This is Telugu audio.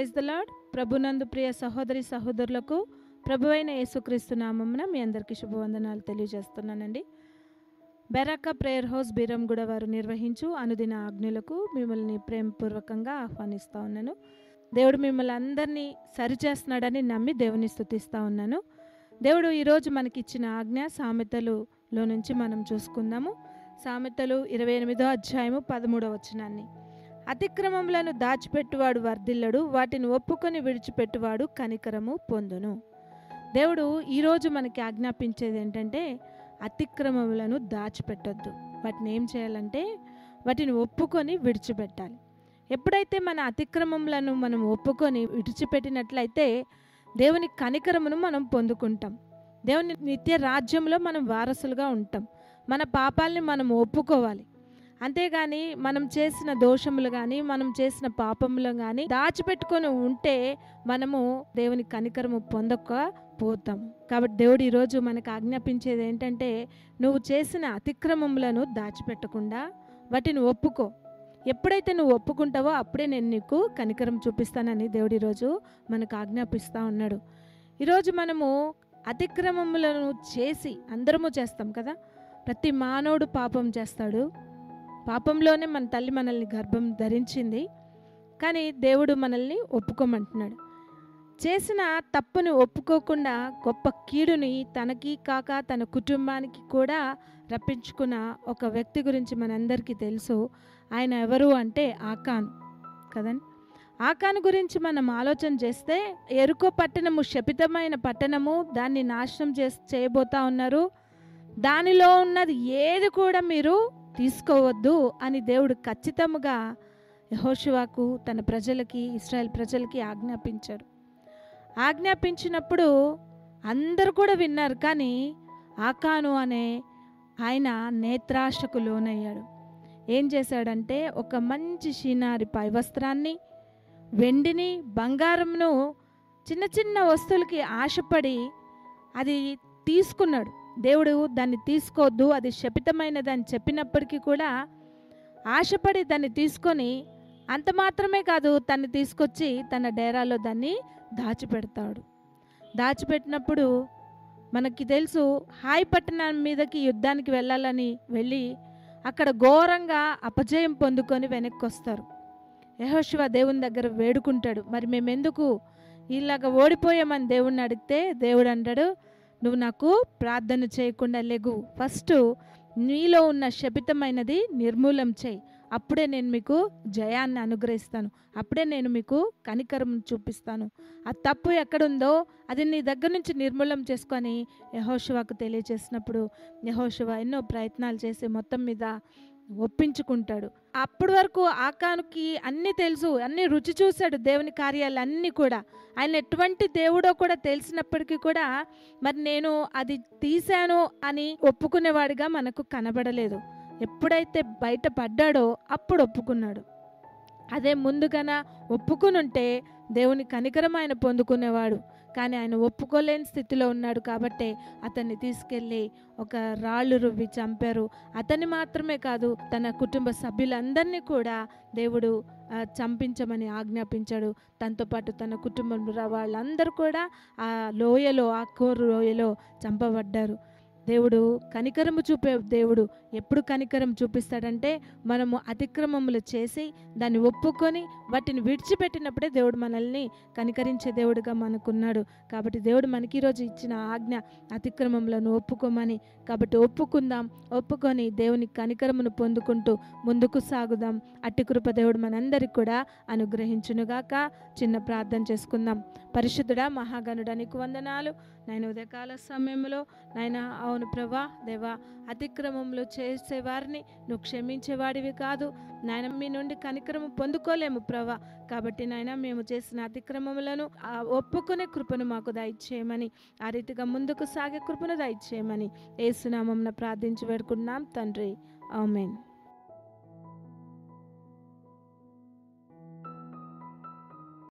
Praise the lord. ప్రభునందు ప్రియ సహోదరి సహోదరులకు ప్రభువైన యేసుక్రీస్తు నామమున మీ అందరికీ శుభవందనాలు తెలియజేస్తున్నానండి. బెరాక ప్రేయర్ హౌస్ బీరంగూడ వారు నిర్వహించు అనుదిన ఆజ్ఞలకు మిమ్మల్ని ప్రేమపూర్వకంగా ఆహ్వానిస్తూ ఉన్నాను. దేవుడు మిమ్మల్ని అందరినీ సరిచేస్తున్నాడని నమ్మి దేవుని స్తుతిస్తూ ఉన్నాను. దేవుడు ఈరోజు మనకిచ్చిన ఆజ్ఞ సామెతలులో నుంచి మనం చూసుకుందాము. సామెతలు 28వ అధ్యాయము 13వ వచనాన్ని. అతిక్రమములను దాచిపెట్టువాడు వర్ధిల్లడు, వాటిని ఒప్పుకొని విడిచిపెట్టువాడు కనికరము పొందును. దేవుడు ఈరోజు మనకి ఆజ్ఞాపించేది ఏంటంటే అతిక్రమములను దాచిపెట్టొద్దు. వాటిని ఏం చేయాలంటే వాటిని ఒప్పుకొని విడిచిపెట్టాలి. ఎప్పుడైతే మన అతిక్రమములను మనం ఒప్పుకొని విడిచిపెట్టినట్లయితే దేవుని కనికరమును మనం పొందుకుంటాం. దేవుని నిత్య రాజ్యంలో మనం వారసులుగా ఉంటాం. మన పాపాలని మనం ఒప్పుకోవాలి. అంతేగాని మనం చేసిన దోషములు కానీ మనం చేసిన పాపములు కానీ దాచిపెట్టుకొని ఉంటే మనము దేవుని కనికరము పొందకపోతాము. కాబట్టి దేవుడు ఈరోజు మనకు ఆజ్ఞాపించేది ఏంటంటే నువ్వు చేసిన అతిక్రమములను దాచిపెట్టకుండా వాటిని ఒప్పుకో. ఎప్పుడైతే నువ్వు ఒప్పుకుంటావో అప్పుడే నేను నీకు కనికరం చూపిస్తానని దేవుడు ఈరోజు మనకు ఆజ్ఞాపిస్తూ ఉన్నాడు. ఈరోజు మనము అతిక్రమములను చేసి అందరము చేస్తాం కదా. ప్రతి మానవుడు పాపం చేస్తాడు. పాపంలోనే మన తల్లి మనల్ని గర్భం ధరించింది. కానీ దేవుడు మనల్ని ఒప్పుకోమంటున్నాడు. చేసిన తప్పుని ఒప్పుకోకుండా గొప్ప కీడుని తనకి కాక తన కుటుంబానికి కూడా రప్పించుకున్న ఒక వ్యక్తి గురించి మనందరికీ తెలుసు. ఆయన ఎవరు అంటే ఆకాను కదండి. ఆకాను గురించి మనం ఆలోచన చేస్తే ఎరుకో పట్టణము శపితమైన పట్టణము, దాన్ని నాశనం చేయబోతా ఉన్నారు. దానిలో ఉన్నది ఏది కూడా మీరు తీసుకోవద్దు అని దేవుడు ఖచ్చితంగా యెహోషువకు తన ప్రజలకి ఇశ్రాయేల్ ప్రజలకి ఆజ్ఞాపించాడు. ఆజ్ఞాపించినప్పుడు అందరూ కూడా విన్నారు. కానీ ఆకాను అనే ఆయన నేత్రాశకు లోనయ్యాడు. ఏం చేశాడంటే ఒక మంచి షీనారి పై వస్త్రాన్ని, వెండిని, బంగారంను, చిన్న చిన్న వస్తువులకి ఆశపడి అది తీసుకున్నాడు. దేవుడు దాన్ని తీసుకోవద్దు, అది శపితమైనదని చెప్పినప్పటికీ కూడా ఆశపడి దాన్ని తీసుకొని అంత మాత్రమే కాదు, తన్ని తీసుకొచ్చి తన డేరాలో దాన్ని దాచిపెడతాడు. దాచిపెట్టినప్పుడు మనకి తెలుసు హాయ్ పట్టణం మీదకి యుద్ధానికి వెళ్ళాలని వెళ్ళి అక్కడ ఘోరంగా అపజయం పొందుకొని వెనక్కి వస్తారు. యెహోషువ దేవుని దగ్గర వేడుకుంటాడు, మరి మేమెందుకు ఇలాగ ఓడిపోయామని దేవుణ్ణి అడిగితే దేవుడు అంటాడు, నువ్వు నాకు ప్రార్థన చేయకుండా లెగు, ఫస్ట్ నీలో ఉన్న శపితమైనది నిర్మూలం చేయి, అప్పుడే నేను మీకు జయాన్ని అనుగ్రహిస్తాను, అప్పుడే నేను మీకు కనికరం చూపిస్తాను. ఆ తప్పు ఎక్కడుందో అది నీ దగ్గర నుంచి నిర్మూలం చేసుకొని యెహోషువకు తెలియజేసినప్పుడు యెహోషువ ఎన్నో ప్రయత్నాలు చేసి మొత్తం మీద ఒప్పించుకుంటాడు. అప్పటి వరకు ఆకానుకి అన్నీ తెలుసు, అన్నీ రుచి చూశాడు దేవుని కార్యాలు అన్నీ కూడా. ఆయన ఎటువంటి దేవుడో కూడా తెలిసినప్పటికీ కూడా మరి నేను అది తీశాను అని ఒప్పుకునేవాడిగా మనకు కనబడలేదు. ఎప్పుడైతే బయట పడ్డాడో అప్పుడు ఒప్పుకున్నాడు. అదే ముందుగాన ఒప్పుకునుంటే దేవుని కనికరం ఆయన పొందుకునేవాడు. కానీ ఆయన ఒప్పుకోలేని స్థితిలో ఉన్నాడు కాబట్టి అతన్ని తీసుకెళ్ళి ఒక రాళ్ళు రువ్వి చంపారు. అతన్ని మాత్రమే కాదు తన కుటుంబ సభ్యులందరినీ కూడా దేవుడు చంపించమని ఆజ్ఞాపించాడు. తనతో పాటు తన కుటుంబంలో వాళ్ళందరూ కూడా ఆ లోయలో, ఆ కోరు లోయలో చంపబడ్డారు. దేవుడు కనికరము చూపే దేవుడు. ఎప్పుడు కనికరం చూపిస్తాడంటే మనము అతిక్రమములు చేసి దాన్ని ఒప్పుకొని వాటిని విడిచిపెట్టినప్పుడే దేవుడు మనల్ని కనికరించే దేవుడుగా మనకున్నాడు. కాబట్టి దేవుడు మనకి ఈరోజు ఇచ్చిన ఆజ్ఞ అతిక్రమములను ఒప్పుకోమని. కాబట్టి ఒప్పుకుందాం, ఒప్పుకొని దేవుని కనికరమును పొందుకుంటూ ముందుకు సాగుదాం. అట్టి కృప దేవుడు మనందరికి కూడా అనుగ్రహించునుగాక. చిన్న ప్రార్థన చేసుకుందాం. పరిశుద్ధుడా, మహాగణుడా, నీకు వందనాలు నాయన. ఉదయకాల సమయంలో నాయన అవును ప్రభా దేవా, అతిక్రమంలో చేసేవారిని నువ్వు క్షమించేవాడివి కాదు నాయన. మీ నుండి కనికరము పొందుకోలేము ప్రభా. కాబట్టి నాయన మేము చేసిన అతిక్రమములను ఒప్పుకునే కృపను మాకు దయచేయమని, ఆ రీతిగా ముందుకు సాగే కృపను దయచేయమని యేసు నామమున ప్రార్థించి వేడుకుంటున్నాం తండ్రి. ఆమేన్.